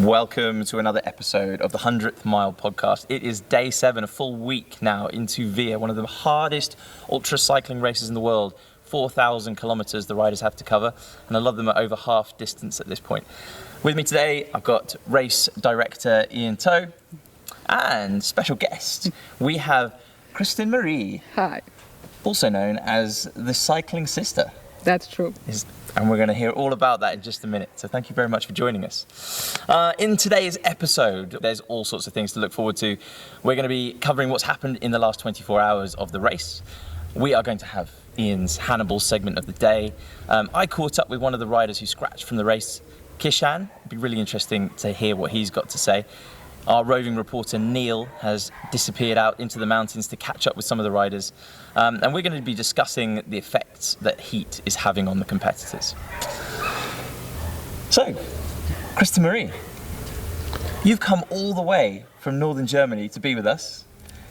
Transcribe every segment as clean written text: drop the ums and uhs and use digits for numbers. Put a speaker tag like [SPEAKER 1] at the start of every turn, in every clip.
[SPEAKER 1] Welcome to another episode of the 100th Mile podcast. It is day 7, a full week now into Via, one of the hardest ultra cycling races in the world. 4,000 kilometers the riders have to cover, and a lot of them are over half distance at this point. With me today, I've got race director Ian Toe and special guest. We have Kristen Marie.
[SPEAKER 2] Hi.
[SPEAKER 1] Also known as the cycling sister.
[SPEAKER 2] That's true.
[SPEAKER 1] And we're going to hear all about that in just a minute. So thank you very much for joining us. In today's episode, there's all sorts of things to look forward to. We're going to be covering what's happened in the last 24 hours of the race. We are going to have Ian's Hannibal segment of the day. I caught up with one of the riders who scratched from the race, Kishan. It'd be really interesting to hear what he's got to say. Our roving reporter Neil has disappeared out into the mountains to catch up with some of the riders. And we're going to be discussing the effects that heat is having on the competitors. So, Kristen Marie, you've come all the way from northern Germany to be with us.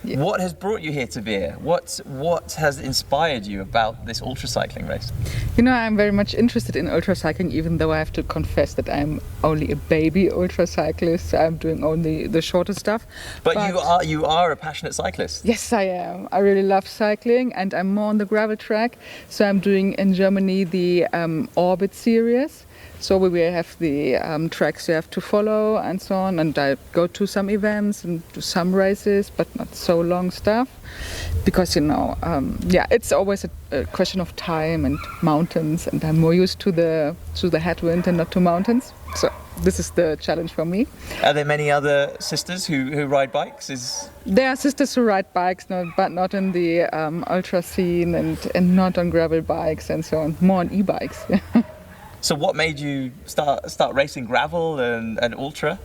[SPEAKER 2] Yeah.
[SPEAKER 1] What has brought you here to Via? What has inspired you about this ultra cycling race?
[SPEAKER 2] You know, I'm very much interested in ultra cycling, even though I have to confess that I'm only a baby ultra cyclist. So I'm doing only the shorter stuff.
[SPEAKER 1] But you are a passionate cyclist.
[SPEAKER 2] Yes, I am. I really love cycling, and I'm more on the gravel track. So I'm doing in Germany the Orbit series. So we will have the tracks you have to follow and so on, and I go to some events and do some races, but not so long stuff, because it's always a question of time and mountains, and I'm more used to the headwind and not to mountains. So this is the challenge for me.
[SPEAKER 1] Are there many other sisters who ride bikes?
[SPEAKER 2] There are sisters who ride bikes, but not in the ultra scene and not on gravel bikes and so on, more on e-bikes.
[SPEAKER 1] So what made you start racing gravel and ultra?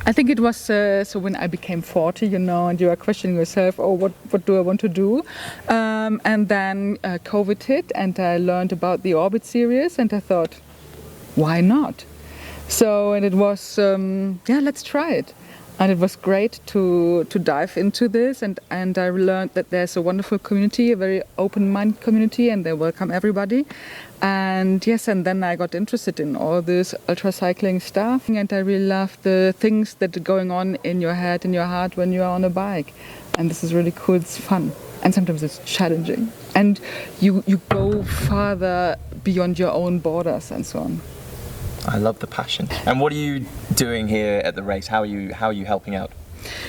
[SPEAKER 2] I think it was so when I became 40, and you are questioning yourself, what do I want to do? And then COVID hit, and I learned about the Orbit series, and I thought, why not? So, and it was, let's try it. And it was great to dive into this, and I learned that there's a wonderful community, a very open-minded community, and they welcome everybody. And yes, and then I got interested in all this ultra cycling stuff, and I really love the things that are going on in your head, in your heart when you are on a bike. And this is really cool, it's fun. And sometimes it's challenging. And you go farther beyond your own borders and so on.
[SPEAKER 1] I love the passion. And what are you doing here at the race? How are you helping out?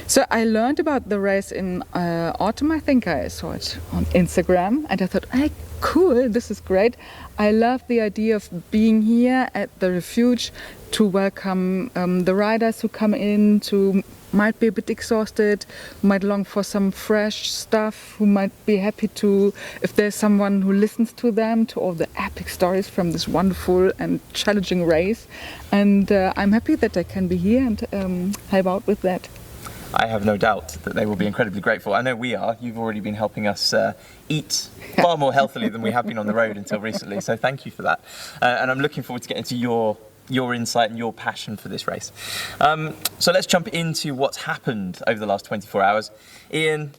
[SPEAKER 2] So I learned about the race in autumn. I think I saw it on Instagram, and I thought, hey, cool, this is great. I love the idea of being here at the refuge to welcome the riders who come in, to might be a bit exhausted, might long for some fresh stuff, who might be happy to, if there's someone who listens to them, to all the epic stories from this wonderful and challenging race. And I'm happy that I can be here and help out with that.
[SPEAKER 1] I have no doubt that they will be incredibly grateful. I know we are. You've already been helping us eat far more healthily than we have been on the road until recently. So thank you for that. And I'm looking forward to getting to your insight and your passion for this race. So let's jump into what's happened over the last 24 hours. Ian,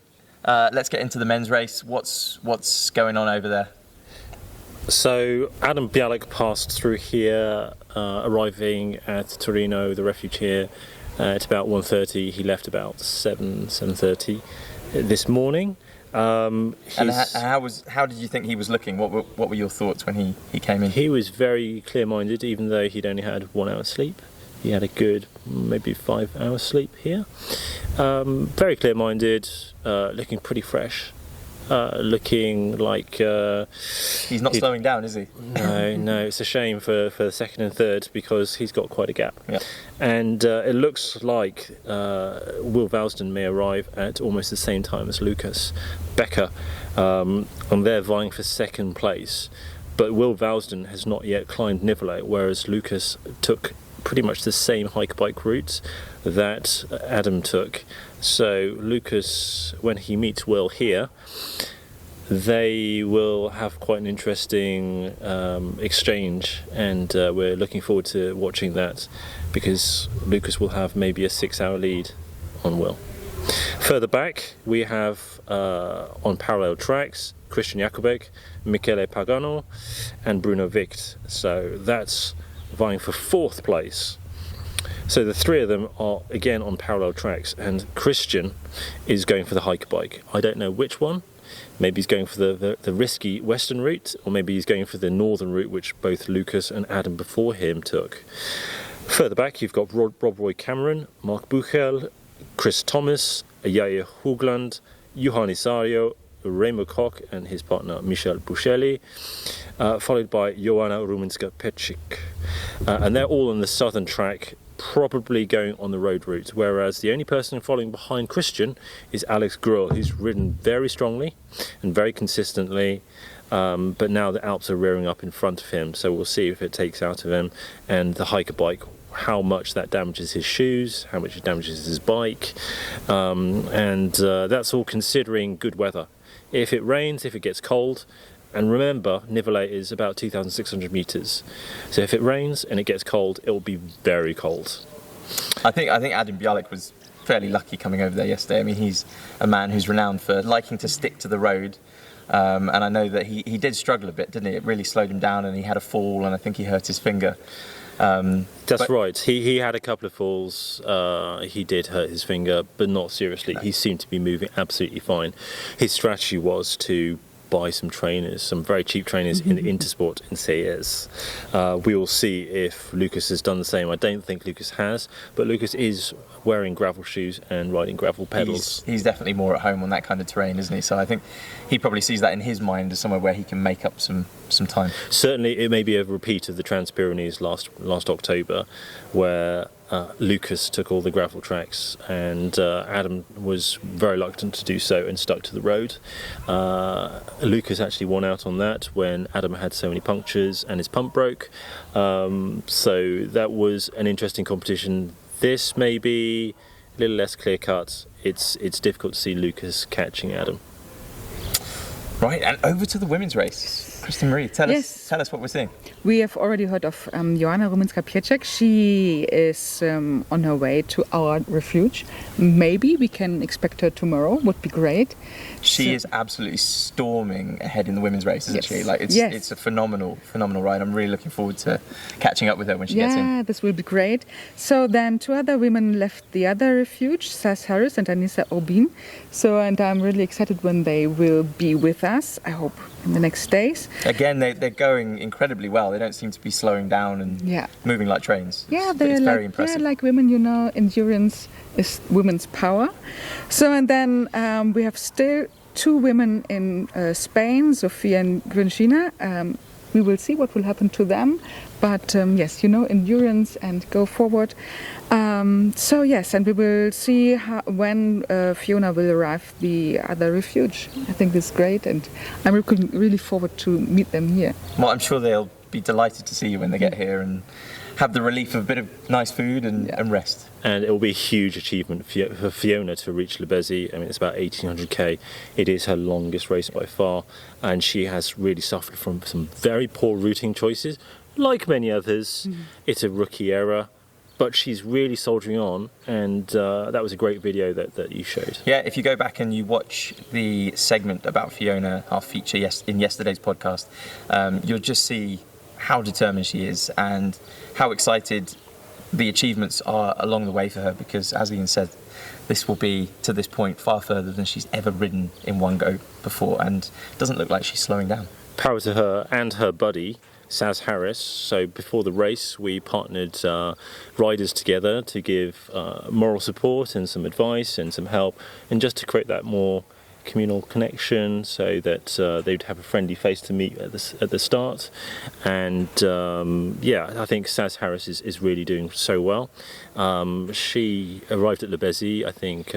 [SPEAKER 1] let's get into the men's race. What's going on over there?
[SPEAKER 3] So Adam Bialek passed through here, arriving at Turin, the refuge here, at about 1:30. He left about 7:30 this morning.
[SPEAKER 1] And how did you think he was looking? What were your thoughts when he came in?
[SPEAKER 3] He was very clear-minded, even though he'd only had 1 hour sleep. He had a good maybe 5 hours sleep here. Very clear-minded, looking pretty fresh. Looking like
[SPEAKER 1] he's not slowing down, is he?
[SPEAKER 3] No, it's a shame for the second and third, because he's got quite a gap.
[SPEAKER 1] Yeah.
[SPEAKER 3] And it looks like Will Vousden may arrive at almost the same time as Lucas Becker, and they're vying for second place. But Will Vousden has not yet climbed Nivelle, whereas Lucas took pretty much the same hike bike route that Adam took. So Lucas, when he meets Will here, they will have quite an interesting exchange, and we're looking forward to watching that, because Lucas will have maybe a 6-hour lead on Will. Further back, we have on parallel tracks Christian Jakubek, Michele Pagano and Bruno Vicht. So that's vying for 4th place. So the three of them are again on parallel tracks, and Christian is going for the hiker bike. I don't know which one. Maybe he's going for the risky western route, or maybe he's going for the northern route, which both Lucas and Adam before him took. Further back, you've got Rob Roy Cameron, Mark Buchel, Chris Thomas, Jair Hoogland, Johan Isario, Remo Koch and his partner Michel Buscelli, followed by Joanna Ruminska-Pecic. And they're all on the southern track, probably going on the road route, whereas the only person following behind Christian is Alex Gruel, who's ridden very strongly and very consistently, but now the Alps are rearing up in front of him, so we'll see if it takes out of him. And the hiker bike, how much that damages his shoes, how much it damages his bike, and that's all considering good weather. If it rains, if it gets cold, and remember, Nivelle is about 2,600 meters. So if it rains and it gets cold, it will be very cold.
[SPEAKER 1] I think Adam Bialek was fairly lucky coming over there yesterday. I mean, he's a man who's renowned for liking to stick to the road. And I know that he did struggle a bit, didn't he? It really slowed him down, and he had a fall, and I think he hurt his finger.
[SPEAKER 3] That's right. He had a couple of falls. He did hurt his finger, but not seriously. He seemed to be moving absolutely fine. His strategy was to buy some trainers, some very cheap trainers in Intersport in CES. We will see if Lucas has done the same. I don't think Lucas has, but Lucas is wearing gravel shoes and riding gravel pedals.
[SPEAKER 1] He's definitely more at home on that kind of terrain, isn't he? So I think he probably sees that in his mind as somewhere where he can make up some time.
[SPEAKER 3] Certainly, it may be a repeat of the Trans-Pyrenees last October, where Lucas took all the gravel tracks and Adam was very reluctant to do so and stuck to the road. Lucas actually won out on that when Adam had so many punctures and his pump broke. So that was an interesting competition. This may be a little less clear cut. It's difficult to see Lucas catching Adam.
[SPEAKER 1] Right, and over to the women's race. Kristen Marie, tell us what we're seeing.
[SPEAKER 2] We have already heard of Joanna Ruminska-Pecic. She is on her way to our refuge. Maybe we can expect her tomorrow. Would be great.
[SPEAKER 1] She is absolutely storming ahead in the women's race, isn't she? Like it's a phenomenal ride. I'm really looking forward to catching up with her when she gets in.
[SPEAKER 2] Yeah, this will be great. So then two other women left the other refuge, Saz Harris and Anissa Aubin. And I'm really excited when they will be with us, I hope, in the next days.
[SPEAKER 1] Again, they're going incredibly well. They don't seem to be slowing down and moving like trains.
[SPEAKER 2] Yeah,
[SPEAKER 1] it's very impressive.
[SPEAKER 2] They're like women, endurance is women's power. And then we have still two women in Spain, Sofia and Grinchina. We will see what will happen to them. But endurance and go forward. And we will see when Fiona will arrive the other refuge. I think this is great, and I'm looking really forward to meet them here.
[SPEAKER 1] Well, I'm sure they'll be delighted to see you when they get here and have the relief of a bit of nice food and rest.
[SPEAKER 3] And it will be a huge achievement for Fiona to reach Le Béziers. I mean, it's about 1,800k. It is her longest race by far, and she has really suffered from some very poor routing choices. Like many others, it's a rookie error, but she's really soldiering on, and that was a great video that you showed.
[SPEAKER 1] Yeah, if you go back and you watch the segment about Fiona, our feature in yesterday's podcast, you'll just see how determined she is and how excited the achievements are along the way for her, because as Ian said, this will be, to this point, far further than she's ever ridden in one go before, and it doesn't look like she's slowing down.
[SPEAKER 3] Power to her and her buddy, Saz Harris. So before the race, we partnered riders together to give moral support and some advice and some help, and just to create that more communal connection, so that they'd have a friendly face to meet at the start. And I think Saz Harris is really doing so well. She arrived at Le Béziers, I think,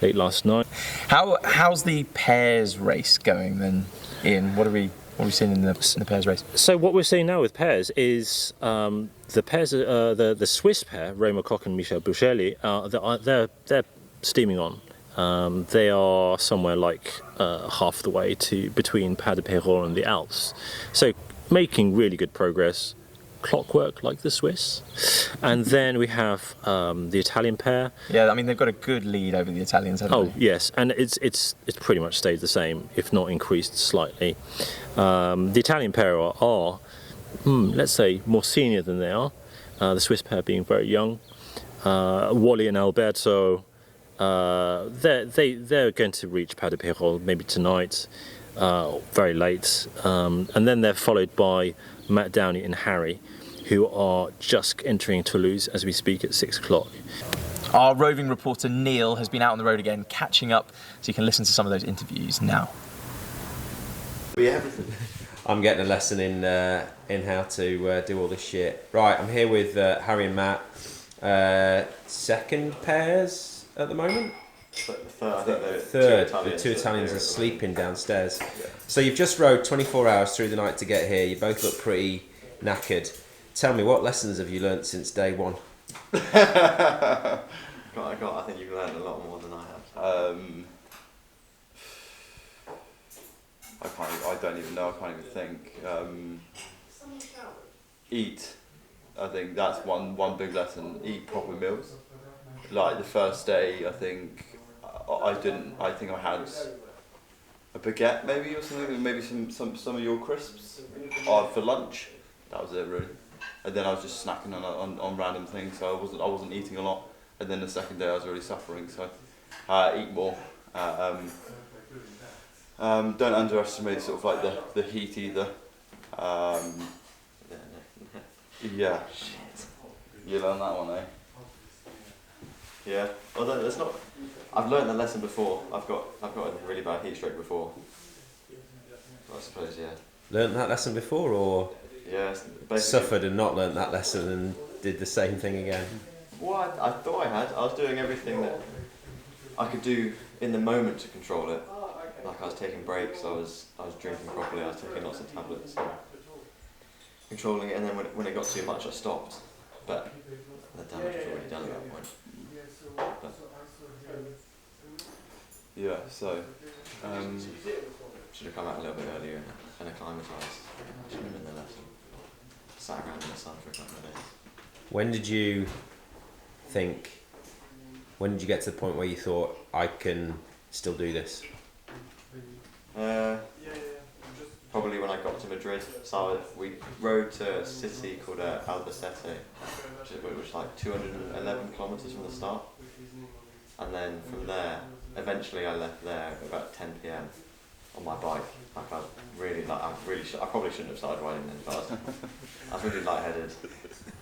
[SPEAKER 3] late last night.
[SPEAKER 1] How's the pairs race going then, Ian? What are we seeing in the pairs race? So
[SPEAKER 3] what we're seeing now with pairs is the pairs, the Swiss pair, Remo Koch and Michel Buscelli, they're steaming on. They are somewhere like half the way between Pas de Pérol and the Alps, so making really good progress. Clockwork like the Swiss. And then we have the Italian pair. Yeah, I mean they've got a good lead over the Italians, haven't they? Oh yes, and it's pretty much stayed the same, if not increased slightly. The Italian pair are let's say, more senior than they are. The Swiss pair being very young. Wally and Alberto, they're going to reach Pas de Pérol maybe tonight, very late, and then they're followed by Matt Downey and Harry, who are just entering Toulouse as we speak at 6 o'clock.
[SPEAKER 1] Our roving reporter Neil has been out on the road again, catching up, so you can listen to some of those interviews now.
[SPEAKER 4] I'm getting a lesson in how to do all this shit. Right, I'm here with Harry and Matt. Second pairs at the moment? Third. The two Italians are sleeping downstairs. Yeah. So you've just rode 24 hours through the night to get here. You both look pretty knackered. Tell me, what lessons have you learnt since day one?
[SPEAKER 5] I think you've learned a lot more than I have. I don't even know. I can't even think. Eat. I think that's one big lesson. Eat proper meals. Like the first day, I think I didn't. I think I had a baguette maybe or something. Maybe some of your crisps for lunch. That was it really. And then I was just snacking on random things. So I wasn't eating a lot. And then the second day I was really suffering. So eat more. Don't underestimate sort of like the heat either. Yeah. Shit. You learned that one, eh? Yeah. Although there's not. I've learned the lesson before. I've got a really bad heat stroke before. I suppose, yeah.
[SPEAKER 4] Learned that lesson before, or
[SPEAKER 5] yeah,
[SPEAKER 4] suffered and not learnt that lesson and did the same thing again?
[SPEAKER 5] Well, I thought I had. I was doing everything that I could do in the moment to control it. Like I was taking breaks. I was drinking properly. I was taking lots of tablets. Controlling it, and then when it got too much, I stopped. But the damage was already done at that point. But yeah, so should have come out a little bit earlier and acclimatised. Should have been the lesson. Sat around in the sun for a couple of days.
[SPEAKER 4] When did you get to the point where you thought, I can still do this?
[SPEAKER 5] Probably when I got to Madrid. So we rode to a city called Albacete, which was like 211 kilometres from the start. And then from there, eventually I left there at about 10 p.m. on my bike. I felt really I probably shouldn't have started riding then, but I was really lightheaded.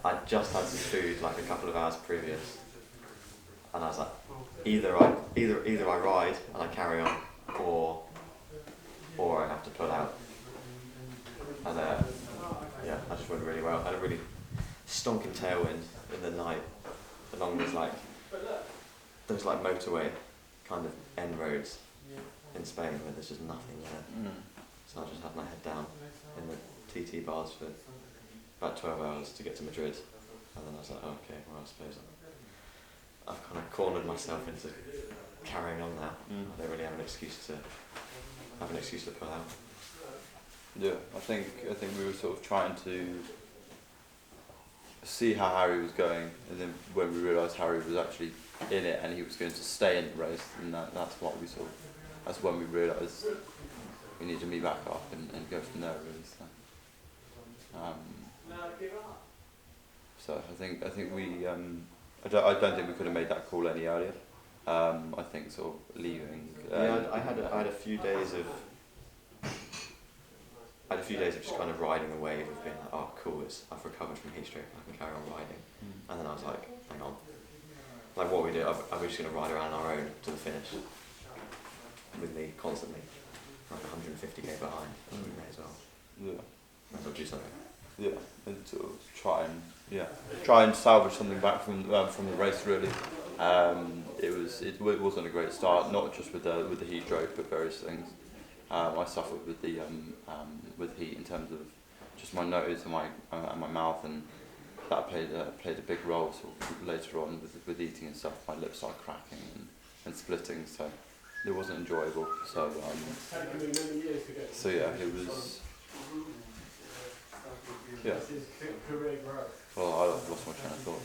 [SPEAKER 5] I just had some food like a couple of hours previous, and I was like, either I ride and I carry on, or I have to pull out. And yeah, I just went really well. I had a really stonking tailwind in the night along those motorway kind of end roads in Spain where there's just nothing there. So I just had my head down in the TT bars for about 12 hours to get to Madrid, and then I was like, oh, okay, well I suppose I've kind of cornered myself into carrying on now. I don't really have an excuse to pull out. Yeah, I think we were sort of trying to see how Harry was going, and then when we realised Harry was actually in it and he was going to stay in the race, and that's when we realised we need to meet back up and go from there really. So I think we I don't think we could have made that call any earlier. I think sort of leaving. I had a few days of just kind of riding the wave of being like, oh cool, I've recovered from heat stroke, I can carry on riding. And then I was like, hang on, like what we do, are we just going to ride around our own to the finish with me constantly, like 150k behind? We may as well. Yeah. Might as well do something. Yeah, and sort of try and salvage something back from the race really. It wasn't a great start, not just with the heat stroke, but various things. I suffered with the with heat in terms of just my nose and my mouth, and that played a big role sort of later on with eating and stuff. My lips started cracking and splitting, so it wasn't enjoyable. So yeah, it was. Yeah. Well, I lost my train of thought.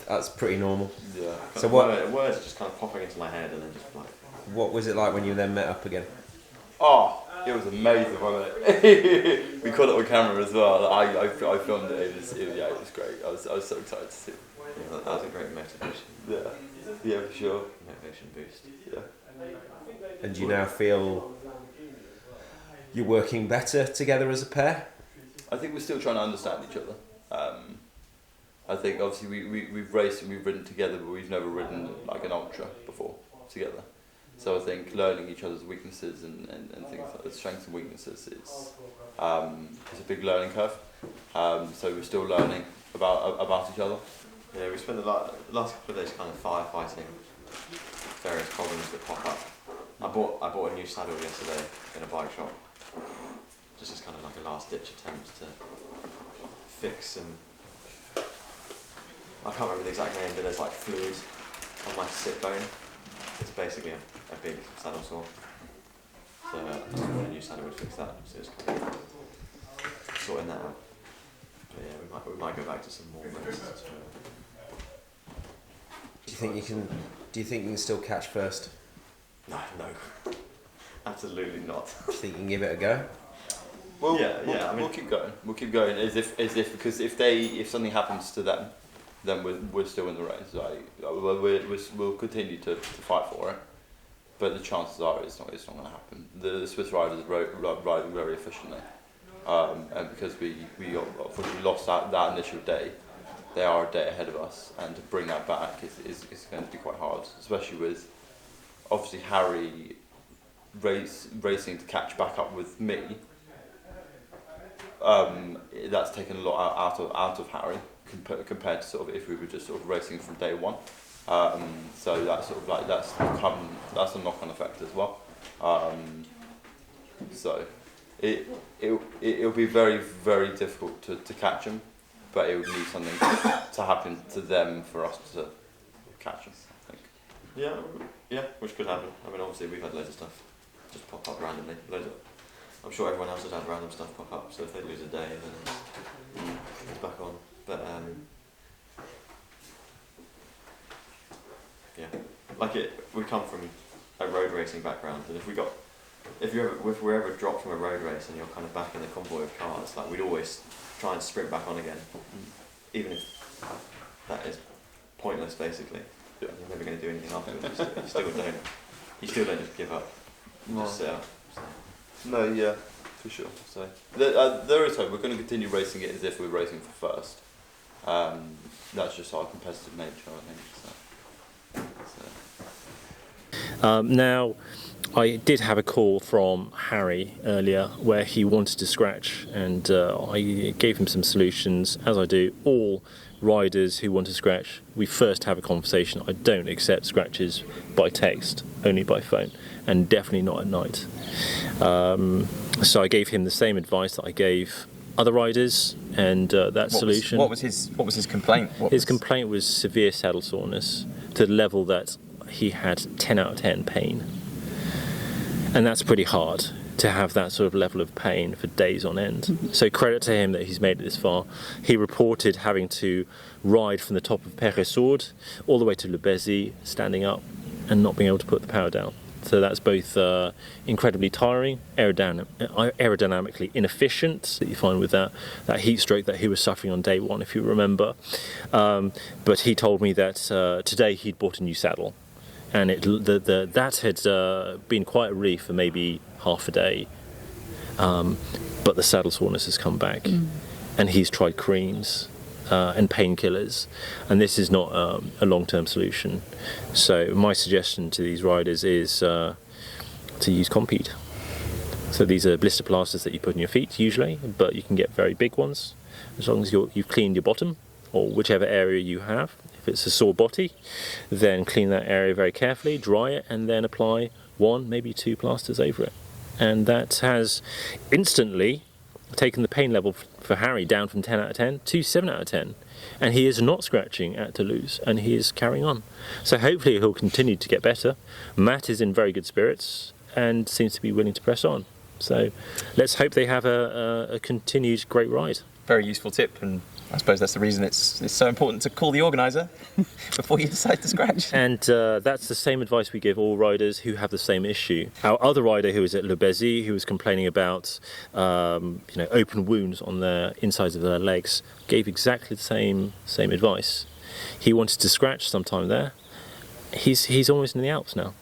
[SPEAKER 4] That's pretty normal.
[SPEAKER 5] Yeah.
[SPEAKER 4] So
[SPEAKER 5] words just kind of popping into my head and then just like.
[SPEAKER 4] What was it like when you then met up again?
[SPEAKER 5] Oh, it was amazing, wasn't it? We caught it on camera as well. I filmed it. It was great. I was so excited to see. Yeah, that was a great motivation.
[SPEAKER 1] Yeah, for sure.
[SPEAKER 5] Motivation boost.
[SPEAKER 1] Yeah.
[SPEAKER 4] And do you now feel you're working better together as a pair?
[SPEAKER 6] I think we're still trying to understand each other. I think obviously we've raced and we've ridden together, but we've never ridden like an ultra before together. So I think learning each other's weaknesses and things like the strengths and weaknesses is a big learning curve. So we're still learning about each other.
[SPEAKER 5] Yeah, we spent the last couple of days kind of firefighting various problems that pop up. I bought a new saddle yesterday in a bike shop, just as kind of like a last ditch attempt to fix some. I can't remember the exact name, but there's like fluid on my sit bone. It's basically a big saddle sore. So I just bought a new saddle would fix that. So it's kind of sorting that out. But yeah, we might go back to some more races.
[SPEAKER 4] Do you think you can still catch first?
[SPEAKER 5] No, absolutely not.
[SPEAKER 4] Do you think you can give it a go?
[SPEAKER 6] Well,
[SPEAKER 5] Yeah, I mean-
[SPEAKER 6] we'll keep going. We'll keep going as if because if something happens to them, then we're still in the race. Like we'll continue to fight for it, but the chances are it's not going to happen. The Swiss riders are riding very efficiently, and because we unfortunately lost that initial day, they are a day ahead of us, and to bring that back is going to be quite hard, especially with obviously Harry racing to catch back up with me. That's taken a lot out of Harry compared to sort of if we were just sort of racing from day one. So that's sort of like that's a knock-on effect as well. So it'll be very, very difficult to catch them, but it would need something to happen to them for us to catch them, I think.
[SPEAKER 5] Yeah, which could happen. I mean, obviously we've had loads of stuff just pop up randomly. I'm sure everyone else has had random stuff pop up. So if they lose a day, then it's back on. But yeah, we come from a road racing background, and if we're ever dropped from a road race and you're kind of back in the convoy of cars, like we'd always try and sprint back on again, even if that is pointless, basically. You're never going to do anything afterwards. You still don't just give up. You just sit up. So.
[SPEAKER 6] No, yeah, for sure. So there is hope. We're going to continue racing it as if we're racing for first. That's just our competitive nature, I think. So.
[SPEAKER 3] Now, I did have a call from Harry earlier where he wanted to scratch, and I gave him some solutions, as I do all riders who want to scratch. We first have a conversation. I don't accept scratches by text, only by phone, and definitely not at night. So I gave him the same advice that I gave other riders, and solution.
[SPEAKER 1] What was his complaint?
[SPEAKER 3] His complaint was severe saddle soreness to the level that he had 10 out of 10 pain. And that's pretty hard to have that sort of level of pain for days on end. So credit to him that he's made it this far. He reported having to ride from the top of Peresord all the way to Le Béziers, standing up and not being able to put the power down. So that's both incredibly tiring, aerodynamically inefficient, that you find with that heat stroke that he was suffering on day one, if you remember. But he told me that today he'd bought a new saddle, and that had been quite a relief for maybe half a day. But the saddle soreness has come back, and he's tried creams and painkillers, and this is not a long-term solution. So my suggestion to these riders is to use Compete. So these are blister plasters that you put on your feet usually, but you can get very big ones as long as you've cleaned your bottom or whichever area you have. If it's a sore body, then clean that area very carefully, dry it, and then apply 1, maybe 2 plasters over it. And that has instantly taken the pain level for Harry down from 10 out of 10 to 7 out of 10. And he is not scratching at Toulouse, and he is carrying on. So hopefully he'll continue to get better. Matt is in very good spirits and seems to be willing to press on. So let's hope they have a continued great ride.
[SPEAKER 1] Very useful tip, and I suppose that's the reason it's so important to call the organiser before you decide to scratch.
[SPEAKER 3] And that's the same advice we give all riders who have the same issue. Our other rider who was at Le Béziers, who was complaining about open wounds on the insides of their legs, gave exactly the same advice. He wanted to scratch sometime there. He's almost in the Alps now.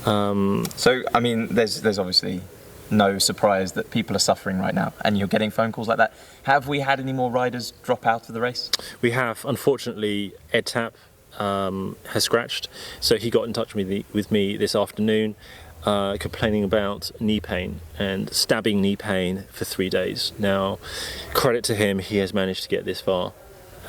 [SPEAKER 1] So, I mean, there's obviously no surprise that people are suffering right now, and you're getting phone calls like that. Have we had any more riders drop out of the race?
[SPEAKER 3] We have, unfortunately. Ed Tapp has scratched, so he got in touch with me this afternoon, complaining about knee pain and stabbing knee pain for 3 days. Now, credit to him, he has managed to get this far.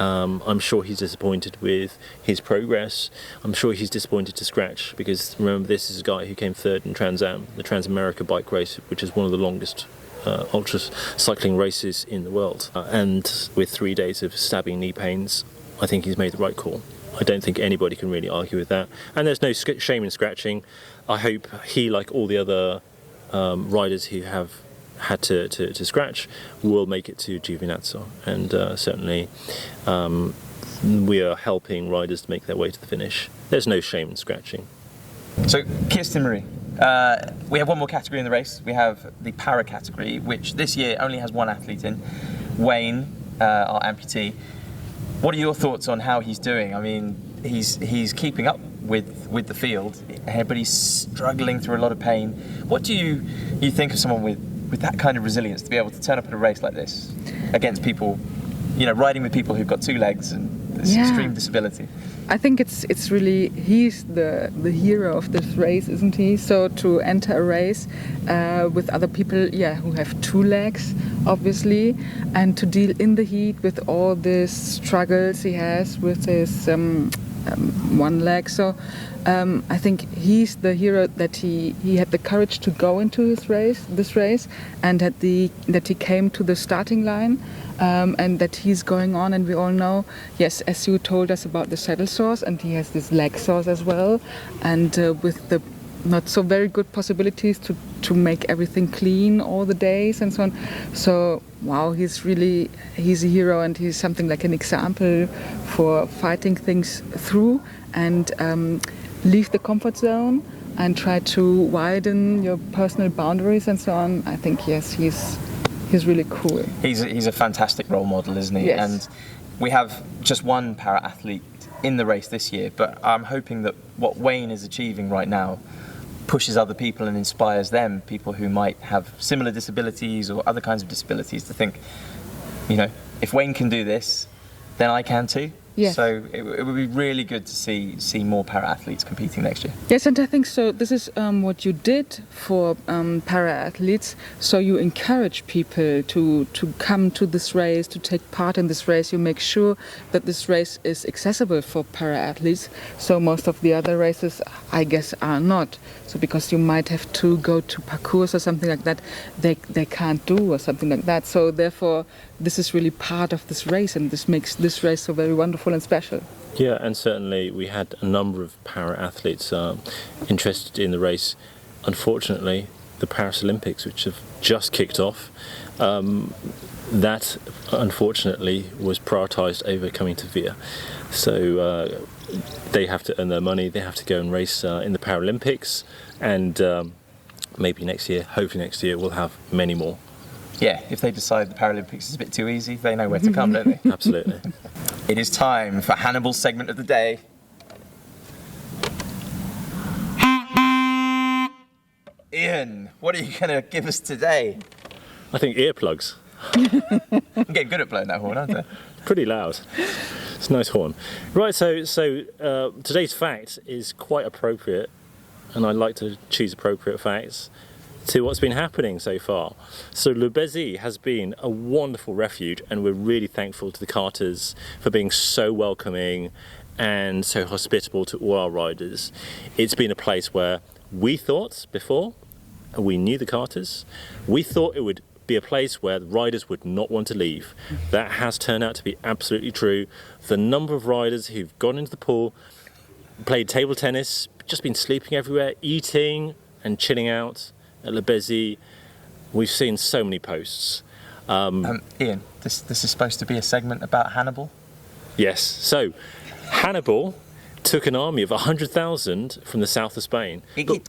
[SPEAKER 3] I'm sure he's disappointed with his progress. I'm sure he's disappointed to scratch, because remember, this is a guy who came third in Trans Am, the Trans America bike race, which is one of the longest ultra cycling races in the world. And with 3 days of stabbing knee pains, I think he's made the right call. I don't think anybody can really argue with that. And there's no shame in scratching. I hope he, like all the other riders who have had to scratch, will make it to Giovinazzo, and certainly we are helping riders to make their way to the finish. There's no shame in scratching.
[SPEAKER 1] So, Kirsten Marie, we have one more category in the race. We have the para category, which this year only has one athlete in, Wayne, our amputee. What are your thoughts on how he's doing? I mean, he's keeping up with the field, but he's struggling through a lot of pain. What do you think of someone with that kind of resilience to be able to turn up at a race like this against people, riding with people who've got 2 legs and this extreme disability?
[SPEAKER 2] I think it's really, he's the hero of this race, isn't he? So to enter a race with other people, who have 2 legs, obviously, and to deal in the heat with all these struggles he has with his 1 leg. So I think he's the hero, that he had the courage to go into this race, and that he came to the starting line, and that he's going on. And we all know, yes, as you told us about the saddle sores, and he has this leg sores as well, and with the not so very good possibilities to make everything clean all the days and so on. So wow, he's a hero, and he's something like an example for fighting things through and leave the comfort zone and try to widen your personal boundaries and so on. I think, yes, he's really cool.
[SPEAKER 1] He's a fantastic role model, isn't he?
[SPEAKER 2] Yes.
[SPEAKER 1] And we have just one para athlete in the race this year, but I'm hoping that what Wayne is achieving right now pushes other people and inspires them, people who might have similar disabilities or other kinds of disabilities, to think, if Wayne can do this, then I can too.
[SPEAKER 2] Yes.
[SPEAKER 1] So it would be really good to see more para-athletes competing next year.
[SPEAKER 2] Yes, and I think so. This is what you did for para-athletes. So you encourage people to come to this race, to take part in this race. You make sure that this race is accessible for para-athletes. So most of the other races, I guess, are not. So because you might have to go to parcours or something like that, they can't do, or something like that. So therefore, this is really part of this race, and this makes this race so very wonderful and special.
[SPEAKER 3] Yeah, and certainly we had a number of para-athletes interested in the race. Unfortunately, the Paris Olympics, which have just kicked off, that unfortunately was prioritised over coming to Via. So they have to earn their money, they have to go and race in the Paralympics, and maybe next year, hopefully next year, we'll have many more.
[SPEAKER 1] Yeah, if they decide the Paralympics is a bit too easy, they know where to come, don't they?
[SPEAKER 3] Absolutely.
[SPEAKER 1] It is time for Hannibal's segment of the day. Ian, what are you going to give us today?
[SPEAKER 3] I think earplugs.
[SPEAKER 1] I'm getting good at blowing that horn, aren't I?
[SPEAKER 3] Pretty loud. It's a nice horn. Right, so today's fact is quite appropriate, and I like to choose appropriate facts to what's been happening so far. So Le Béziers has been a wonderful refuge, and we're really thankful to the Carters for being so welcoming and so hospitable to all our riders. It's been a place where we thought before, we knew the Carters, we thought it would be a place where the riders would not want to leave. That has turned out to be absolutely true. The number of riders who've gone into the pool, played table tennis, just been sleeping everywhere, eating and chilling out at Le Béziers, we've seen so many posts.
[SPEAKER 1] Ian, this is supposed to be a segment about Hannibal?
[SPEAKER 3] Yes, so Hannibal took an army of 100,000 from the south of Spain.
[SPEAKER 1] Wait.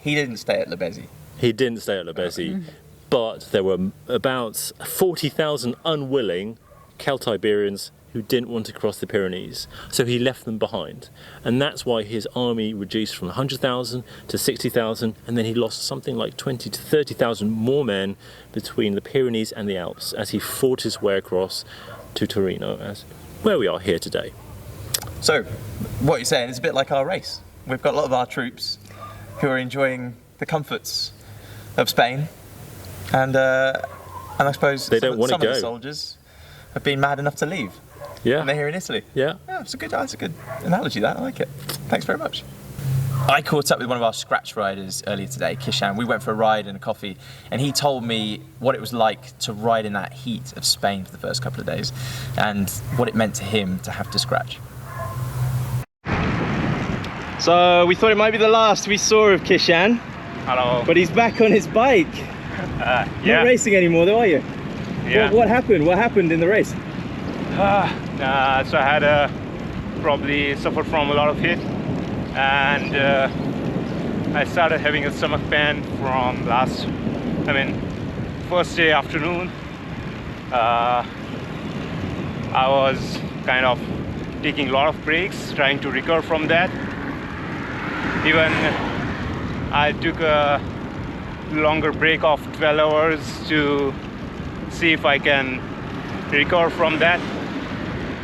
[SPEAKER 1] He didn't stay at Le Béziers.
[SPEAKER 3] He didn't stay at Le Béziers, but there were about 40,000 unwilling Celtiberians who didn't want to cross the Pyrenees, so he left them behind. And that's why his army reduced from 100,000 to 60,000, and then he lost something like 20 to 30,000 more men between the Pyrenees and the Alps as he fought his way across to Torino, as where we are here today.
[SPEAKER 1] So, what you're saying is a bit like our race. We've got a lot of our troops who are enjoying the comforts of Spain, and I suppose
[SPEAKER 3] they don't want to
[SPEAKER 1] some
[SPEAKER 3] go.
[SPEAKER 1] of the soldiers have been mad enough to leave.
[SPEAKER 3] Yeah.
[SPEAKER 1] And they're here in Italy.
[SPEAKER 3] Yeah.
[SPEAKER 1] That's a good analogy, that. I like it. Thanks very much. I caught up with one of our scratch riders earlier today, Kishan. We went for a ride and a coffee, and he told me what it was like to ride in that heat of Spain for the first couple of days, and what it meant to him to have to scratch.
[SPEAKER 7] So we thought it might be the last we saw of Kishan.
[SPEAKER 8] Hello.
[SPEAKER 7] But he's back on his bike.
[SPEAKER 8] Yeah.
[SPEAKER 7] Not racing anymore though, are you?
[SPEAKER 8] Yeah.
[SPEAKER 7] What happened? What happened in the race?
[SPEAKER 8] So I had probably suffered from a lot of heat, and I started having a stomach pain from first day afternoon. I was kind of taking a lot of breaks, trying to recover from that. Even I took a longer break of 12 hours to see if I can recover from that.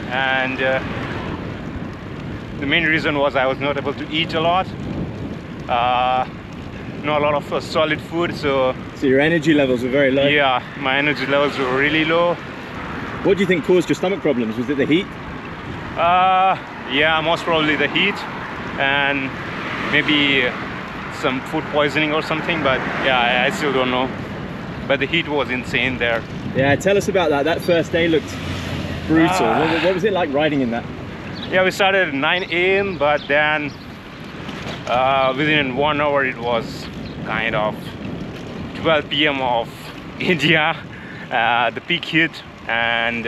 [SPEAKER 8] And the main reason was I was not able to eat a lot. Not a lot of solid food, so
[SPEAKER 7] your energy levels were very low?
[SPEAKER 8] Yeah, my energy levels were really low.
[SPEAKER 7] What do you think caused your stomach problems? Was it the heat?
[SPEAKER 8] Yeah, most probably the heat, and maybe some food poisoning or something, but yeah, I still don't know. But the heat was insane there.
[SPEAKER 7] Yeah, tell us about that. That first day looked brutal. What was it like riding in that?
[SPEAKER 8] Yeah, we started at 9 a.m. but then within 1 hour it was kind of 12 p.m. of India, the peak heat, and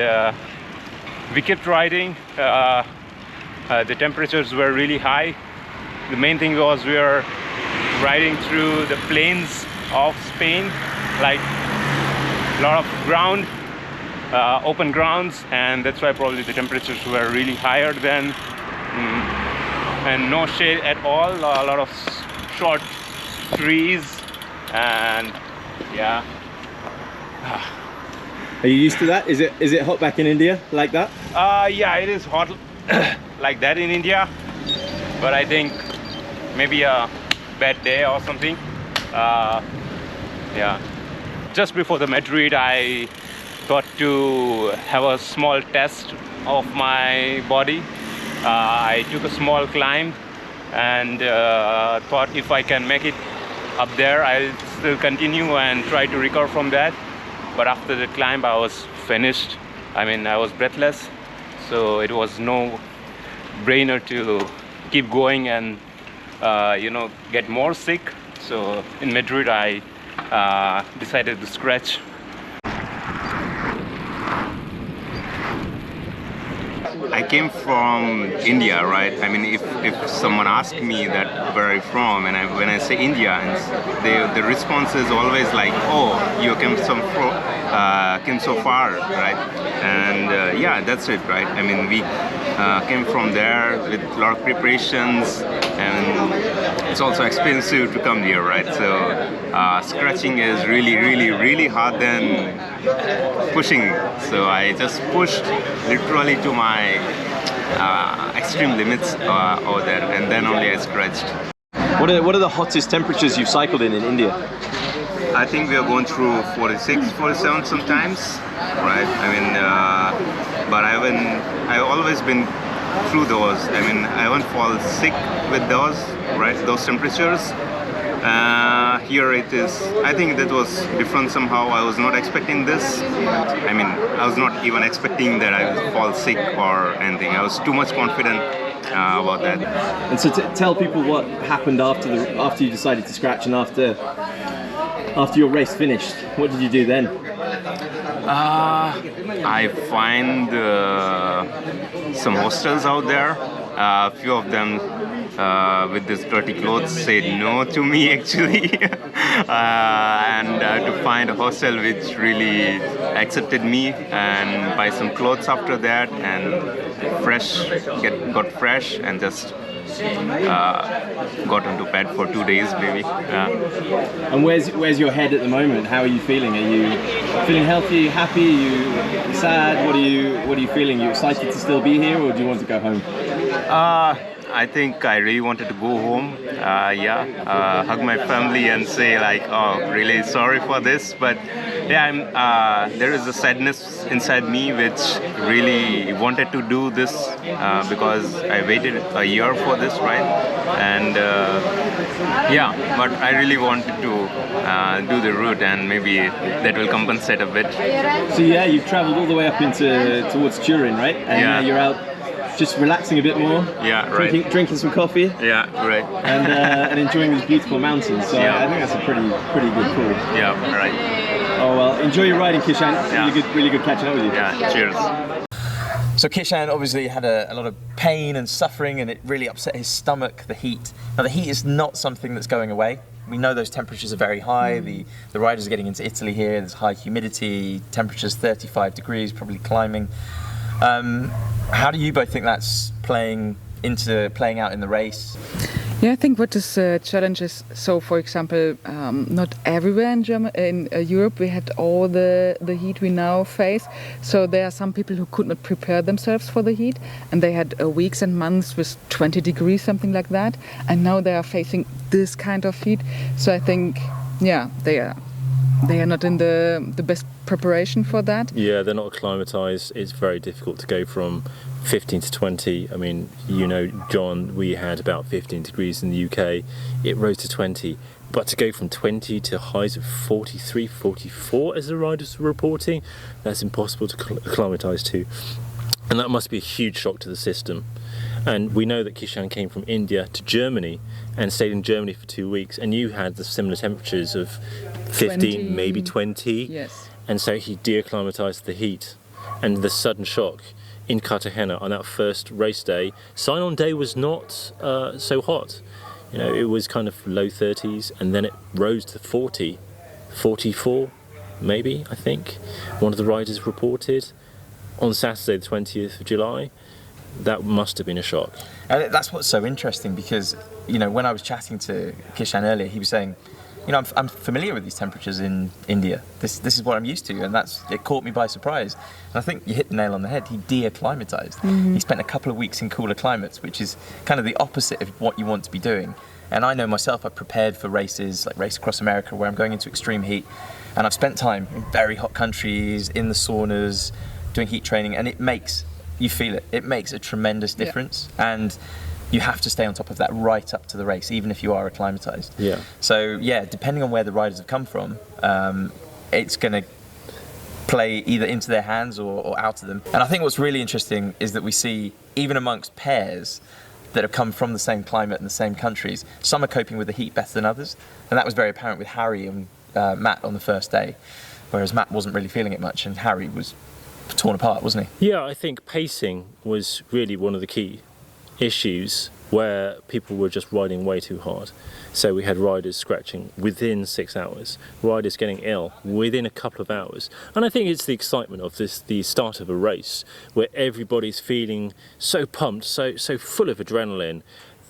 [SPEAKER 8] we kept riding. The temperatures were really high. The main thing was we were riding through the plains of Spain, like a lot of ground, open grounds, and that's why probably the temperatures were really higher than, and no shade at all, a lot of short trees, and yeah.
[SPEAKER 7] Are you used to that? Is it hot back in India like that?
[SPEAKER 8] Yeah, it is hot like that in India, but I think maybe a bad day or something. Yeah. Just before the Madrid, I thought to have a small test of my body. I took a small climb and thought if I can make it up there, I'll still continue and try to recover from that. But after the climb, I was finished. I was breathless, so it was no brainer to keep going and get more sick. So in Madrid, I decided to scratch.
[SPEAKER 9] I came from India, right? If someone asks me that where I'm from, and when I say India, the response is always like, "Oh, you came so far, right?" And yeah, that's it, right? We came from there with a lot of preparations, and it's also expensive to come here, right? So scratching is really, really, really hard than pushing. So I just pushed literally to my extreme limits over there, and then only I scratched.
[SPEAKER 7] What are the hottest temperatures you've cycled in India?
[SPEAKER 9] I think we are going through 46, 47 sometimes, right? But I've always been through those. I won't fall sick with those, right? Those temperatures. Here it is. I think that was different somehow. I was not expecting this. I was not even expecting that I would fall sick or anything. I was too much confident about that.
[SPEAKER 7] And so tell people what happened after you decided to scratch and after your race finished. What did you do then?
[SPEAKER 9] I find some hostels out there. A few of them with this dirty clothes said no to me actually, and to find a hostel which really accepted me, and buy some clothes after that, and got fresh and just got into bed for 2 days maybe.
[SPEAKER 7] And where's your head at the moment? How are you feeling? Are you feeling healthy, happy? Are you sad? What are you feeling? Are you excited to still be here, or do you want to go home?
[SPEAKER 9] I think I really wanted to go home, hug my family and say like, oh, really sorry for this, but yeah, there is a sadness inside me which really wanted to do this because I waited a year for this, right? And but I really wanted to do the route, and maybe that will compensate a bit.
[SPEAKER 7] So yeah, you've travelled all the way up towards Turin, right? And now you're out just relaxing a bit more.
[SPEAKER 9] Yeah, right.
[SPEAKER 7] Drinking some coffee.
[SPEAKER 9] Yeah, right.
[SPEAKER 7] And enjoying these beautiful mountains. So I think that's a pretty good call.
[SPEAKER 9] Yeah, right.
[SPEAKER 7] Oh well, enjoy your riding, Kishan. Really good catching up with you.
[SPEAKER 9] Yeah, cheers.
[SPEAKER 1] So Kishan obviously had a lot of pain and suffering, and it really upset his stomach, the heat. Now the heat is not something that's going away. We know those temperatures are very high. The riders are getting into Italy here. There's high humidity, temperatures 35 degrees, probably climbing. How do you both think that's playing out in the race?
[SPEAKER 2] Yeah, I think what is challenge is, so for example, not everywhere in Europe we had all the heat we now face. So there are some people who could not prepare themselves for the heat, and they had weeks and months with 20 degrees, something like that, and now they are facing this kind of heat. So I think, yeah, they are not in the best preparation for that.
[SPEAKER 3] Yeah, they're not acclimatized. It's very difficult to go from 15 to 20. I mean, John, we had about 15 degrees in the UK. It rose to 20. But to go from 20 to highs of 43, 44, as the riders were reporting, that's impossible to acclimatise to. And that must be a huge shock to the system. And we know that Kishan came from India to Germany and stayed in Germany for 2 weeks, and you had the similar temperatures of 15, 20. Maybe 20.
[SPEAKER 2] Yes.
[SPEAKER 3] And so he de-acclimatised the heat and the sudden shock in Cartagena on that first race day. Sign-on day was not so hot. It was kind of low 30s, and then it rose to 40, 44, maybe, I think. One of the riders reported on Saturday, the 20th of July. That must have been a shock.
[SPEAKER 1] And that's what's so interesting, because when I was chatting to Kishan earlier, he was saying, I'm familiar with these temperatures in India. This is what I'm used to, and it caught me by surprise. And I think you hit the nail on the head. He de-acclimatized. Mm-hmm. He spent a couple of weeks in cooler climates, which is kind of the opposite of what you want to be doing. And I know myself, I've prepared for races like Race Across America, where I'm going into extreme heat, and I've spent time in very hot countries, in the saunas, doing heat training, and you feel it. It makes a tremendous difference, and you have to stay on top of that right up to the race, even if you are acclimatized.
[SPEAKER 3] Yeah.
[SPEAKER 1] So yeah, depending on where the riders have come from, it's going to play either into their hands or out of them. And I think what's really interesting is that we see, even amongst pairs that have come from the same climate and the same countries, some are coping with the heat better than others, and that was very apparent with Harry and Matt on the first day, whereas Matt wasn't really feeling it much, and Harry was torn apart, wasn't he?
[SPEAKER 3] Yeah, I think pacing was really one of the key issues, where people were just riding way too hard. So we had riders scratching within 6 hours, riders getting ill within a couple of hours. And I think it's the excitement of the start of a race, where everybody's feeling so pumped, so full of adrenaline.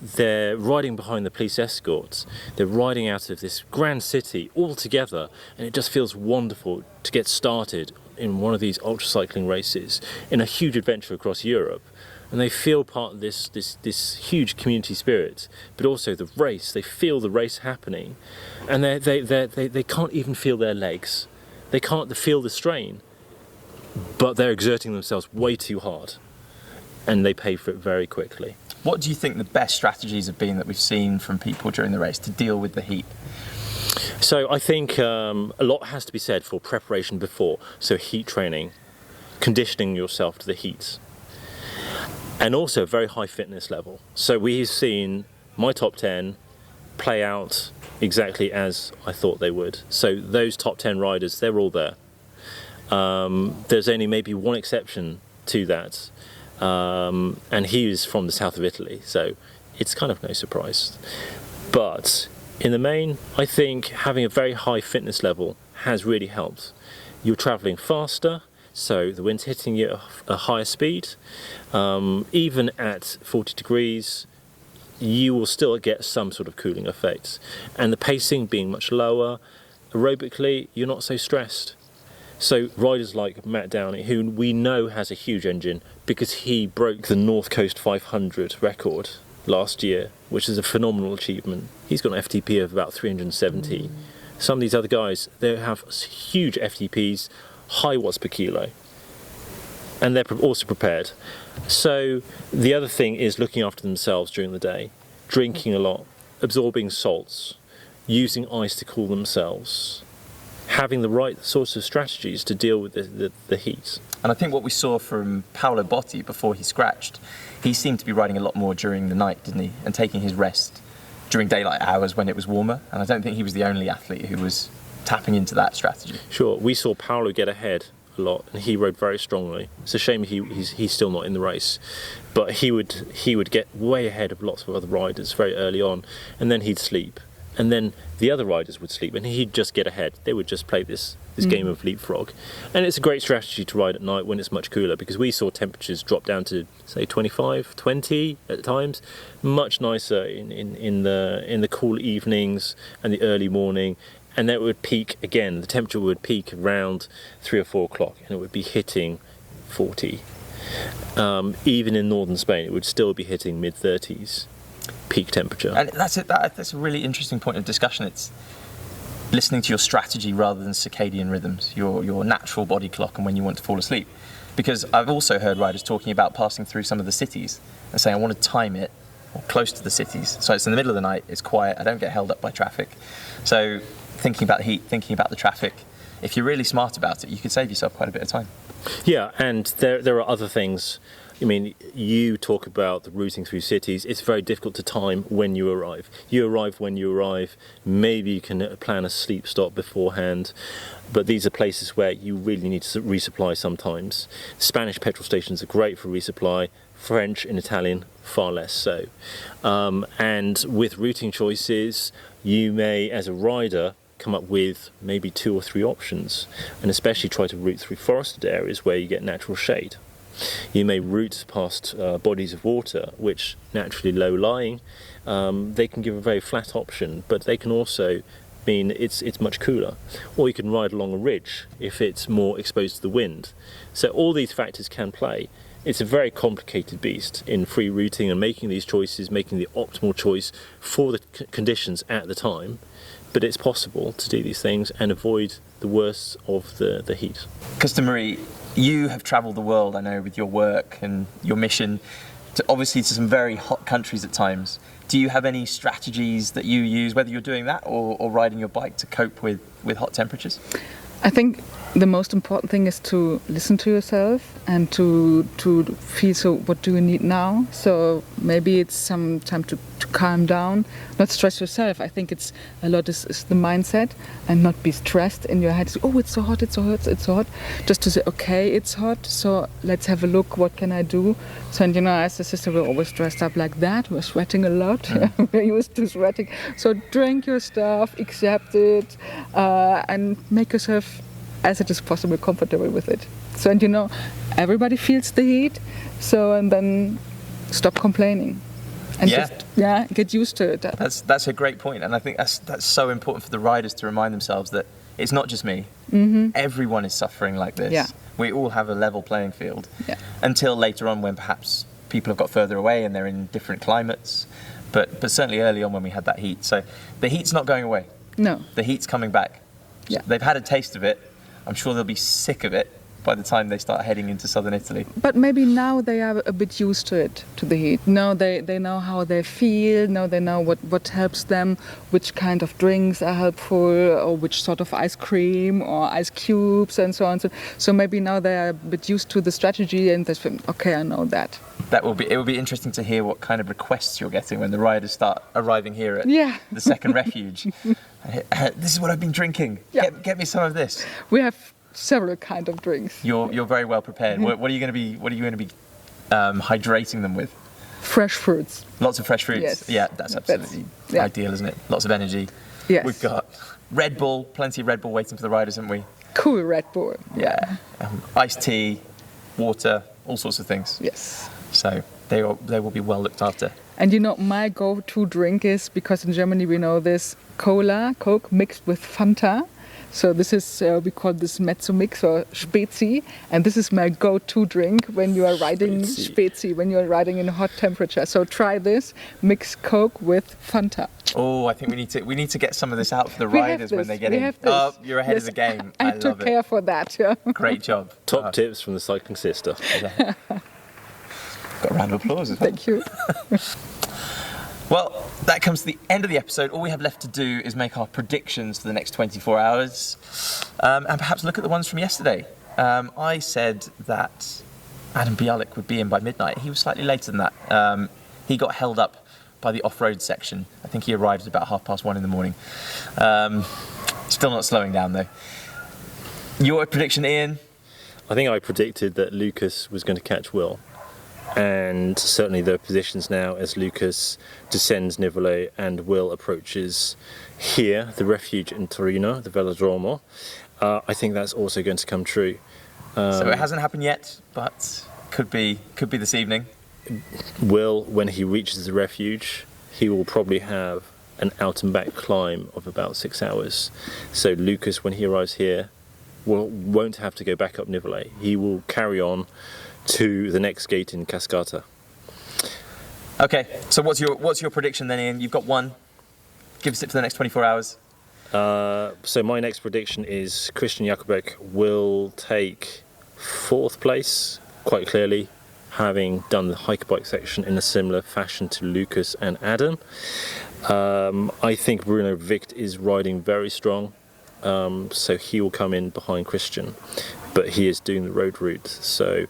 [SPEAKER 3] They're riding behind the police escorts, they're riding out of this grand city all together, and it just feels wonderful to get started in one of these ultra cycling races in a huge adventure across Europe. And they feel part of this huge community spirit, but also the race. They feel the race happening, and they can't even feel their legs. They can't feel the strain, but they're exerting themselves way too hard, and they pay for it very quickly.
[SPEAKER 1] What do you think the best strategies have been that we've seen from people during the race to deal with the heat?
[SPEAKER 3] So I think a lot has to be said for preparation before. So heat training, conditioning yourself to the heat. And also a very high fitness level. So we've seen my top 10 play out exactly as I thought they would. So those top 10 riders, they're all there. There's only maybe one exception to that, and he was from the south of Italy. So it's kind of no surprise. But in the main, I think having a very high fitness level has really helped. You're travelling faster, so the wind's hitting you at a higher speed. Even at 40 degrees, you will still get some sort of cooling effect. And the pacing being much lower, aerobically, you're not so stressed. So riders like Matt Downey, who we know has a huge engine because he broke the North Coast 500 record last year, which is a phenomenal achievement. He's got an FTP of about 370. Some of these other guys, they have huge FTPs, high watts per kilo, and they're also prepared. So the other thing is looking after themselves during the day, drinking a lot, absorbing salts, using ice to cool themselves, having the right sorts of strategies to deal with the heat.
[SPEAKER 1] And I think what we saw from Paolo Botti before he scratched, he seemed to be riding a lot more during the night, didn't he? And taking his rest during daylight hours when it was warmer. And I don't think he was the only athlete who was tapping into that strategy.
[SPEAKER 3] Sure, we saw Paolo get ahead a lot, and he rode very strongly. It's a shame he's still not in the race, but he would get way ahead of lots of other riders very early on, and then he'd sleep. And then the other riders would sleep and he'd just get ahead. They would just play this game of leapfrog. And it's a great strategy to ride at night when it's much cooler, because we saw temperatures drop down to, say, 25, 20 at times. Much nicer in the cool evenings and the early morning. And then it would peak again. The temperature would peak around 3 or 4 o'clock and it would be hitting 40. Even in northern Spain, it would still be hitting mid-30s. Peak temperature.
[SPEAKER 1] And that's a really interesting point of discussion. It's listening to your strategy rather than circadian rhythms, your natural body clock and when you want to fall asleep. Because I've also heard riders talking about passing through some of the cities and saying, I want to time it or close to the cities. So it's in the middle of the night, it's quiet, I don't get held up by traffic. So thinking about the heat, thinking about the traffic, if you're really smart about it, you could save yourself quite a bit of time. Yeah,
[SPEAKER 3] and there are other things. I mean, you talk about the routing through cities. It's very difficult to time when you arrive. You arrive when you arrive. Maybe you can plan a sleep stop beforehand, but these are places where you really need to resupply sometimes. Spanish petrol stations are great for resupply. French and Italian, far less so. And with routing choices, you may, as a rider, come up with maybe 2 or 3 options, and especially try to route through forested areas where you get natural shade. You may route past bodies of water, which naturally low-lying. They can give a very flat option, but they can also mean it's much cooler. Or you can ride along a ridge if it's more exposed to the wind. So all these factors can play. It's a very complicated beast in free routing and making these choices, making the optimal choice for the conditions at the time. But it's possible to do these things and avoid the worst of the heat.
[SPEAKER 1] Krista Marie, you have travelled the world, I know, with your work and your mission, obviously to some very hot countries at times. Do you have any strategies that you use, whether you're doing that or riding your bike, to cope with hot temperatures?
[SPEAKER 2] I think the most important thing is to listen to yourself and to feel, so what do you need now? So maybe it's some time to calm down, not stress yourself. I think it's a lot is the mindset, and not be stressed in your head. Oh, it's so hot, it's so hot, it's so hot. Just to say, okay, it's hot, so let's have a look, what can I do? So, and as a sister, we're always dressed up like that. We're sweating a lot. We're used to sweating. So drink your stuff, accept it, and make yourself as it is possible comfortable with it. So, and everybody feels the heat, so, and then stop complaining and just get used to it.
[SPEAKER 1] That's a great point, and I think that's so important for the riders to remind themselves that it's not just me. Everyone is suffering like this. We all have a level playing field until later on, when perhaps people have got further away and they're in different climates, but certainly early on when we had that heat. So the heat's not going away.
[SPEAKER 2] No,
[SPEAKER 1] the heat's coming back. They've had a taste of it. I'm sure they'll be sick of it by the time they start heading into southern Italy.
[SPEAKER 2] But maybe now they are a bit used to it, to the heat. Now they know how they feel, now they know what helps them, which kind of drinks are helpful, or which sort of ice cream or ice cubes and so on. So maybe now they are a bit used to the strategy and they think, okay, I know that.
[SPEAKER 1] It will be interesting to hear what kind of requests you're getting when the riders start arriving here at the second refuge. This is what I've been drinking. Get me some of this.
[SPEAKER 2] We have several kind of drinks.
[SPEAKER 1] You're very well prepared. What are you going to be hydrating them with?
[SPEAKER 2] Fresh fruits.
[SPEAKER 1] Lots of fresh fruits.
[SPEAKER 2] Yes.
[SPEAKER 1] Yeah, that's absolutely ideal, isn't it? Lots of energy.
[SPEAKER 2] Yes.
[SPEAKER 1] We've got Red Bull, plenty of Red Bull waiting for the riders, haven't we?
[SPEAKER 2] Cool Red Bull.
[SPEAKER 1] Yeah. Iced tea, water, all sorts of things.
[SPEAKER 2] Yes.
[SPEAKER 1] So they will be well looked after.
[SPEAKER 2] And my go-to drink is, because in Germany we know this, Coke mixed with Fanta. So this is, we call this Mezzo Mix or Spezi, and this is my go-to drink when you are riding Spezi, when you are riding in hot temperature. So try this, mix Coke with Fanta.
[SPEAKER 1] Oh, I think we need to get some of this out for the riders when they get in.
[SPEAKER 2] Have this.
[SPEAKER 1] Oh, you're ahead of the game. I
[SPEAKER 2] took
[SPEAKER 1] love
[SPEAKER 2] care
[SPEAKER 1] it.
[SPEAKER 2] for that. Yeah.
[SPEAKER 1] Great job.
[SPEAKER 3] Top tips from the cycling sister.
[SPEAKER 1] Yeah. Got a round of applause as well.
[SPEAKER 2] Thank you.
[SPEAKER 1] Well, that comes to the end of the episode. All we have left to do is make our predictions for the next 24 hours and perhaps look at the ones from yesterday. I said that Adam Bialek would be in by midnight. He was slightly later than that. He got held up by the off-road section. I think he arrived at about 1:30 in the morning. Still not slowing down though. Your prediction, Ian?
[SPEAKER 3] I think I predicted that Lucas was going to catch Will. And certainly the positions now as Lucas descends Nivole and Will approaches here, the refuge in Turin, the Velodromo. I think that's also going to come true.
[SPEAKER 1] So it hasn't happened yet, but could be this evening.
[SPEAKER 3] Will, when he reaches the refuge, he will probably have an out and back climb of about 6 hours. So Lucas, when he arrives here, won't have to go back up Nivole. He will carry on to the next gate in Cascata.
[SPEAKER 1] Okay, so what's your prediction then, Ian? You've got one. Give us it for the next 24 hours.
[SPEAKER 3] So my next prediction is Christian Jakobek will take 4th place, quite clearly, having done the hike bike section in a similar fashion to Lucas and Adam. I think Bruno Vict is riding very strong, so he will come in behind Christian, but he is doing the road route. So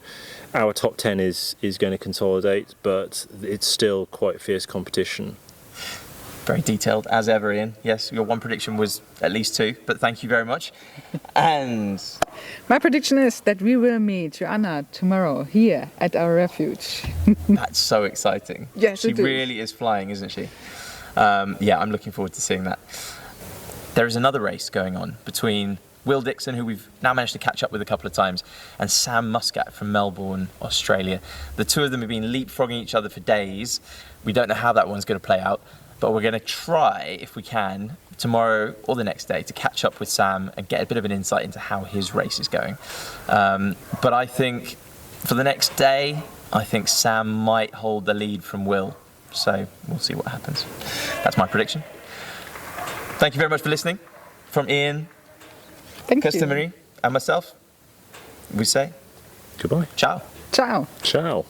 [SPEAKER 3] our top 10 is going to consolidate, but it's still quite fierce competition.
[SPEAKER 1] Very detailed, as ever, Ian. Yes, your one prediction was at least 2, but thank you very much. And
[SPEAKER 2] my prediction is that we will meet Joanna tomorrow here at our refuge.
[SPEAKER 1] That's so exciting.
[SPEAKER 2] Yes,
[SPEAKER 1] she
[SPEAKER 2] it
[SPEAKER 1] really is flying, isn't she? Yeah, I'm looking forward to seeing that. There is another race going on between Will Dixon, who we've now managed to catch up with a couple of times, and Sam Muscat from Melbourne, Australia. The two of them have been leapfrogging each other for days. We don't know how that one's going to play out, but we're going to try, if we can, tomorrow or the next day to catch up with Sam and get a bit of an insight into how his race is going. But I think for the next day, I think Sam might hold the lead from Will. So we'll see what happens. That's my prediction. Thank you very much for listening. From Ian, Kirsten Marie, and myself, we say
[SPEAKER 3] goodbye.
[SPEAKER 1] Ciao.
[SPEAKER 2] Ciao.
[SPEAKER 3] Ciao.